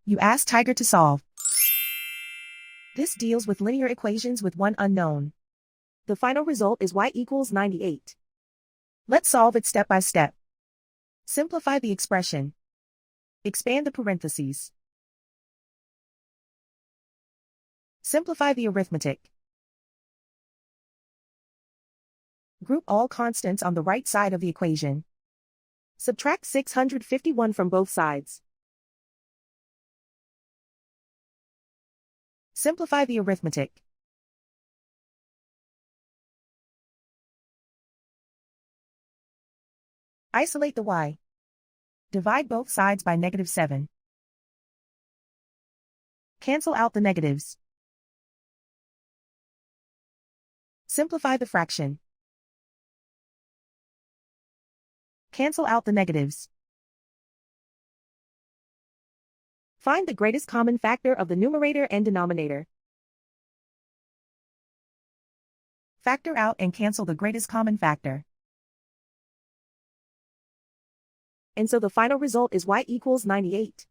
You ask Tiger to solve. This deals with linear equations with one unknown. The final result is y equals 98. Let's solve it step by step. Simplify the expression. Expand the parentheses. Simplify the arithmetic. Group all constants on the right side of the equation. Subtract 651 from both sides. Simplify the arithmetic. Isolate the y. Divide both sides by -7. Cancel out the negatives. Simplify the fraction. Cancel out the negatives. Find the greatest common factor of the numerator and denominator. Factor out and cancel the greatest common factor. And so the final result is y equals 98.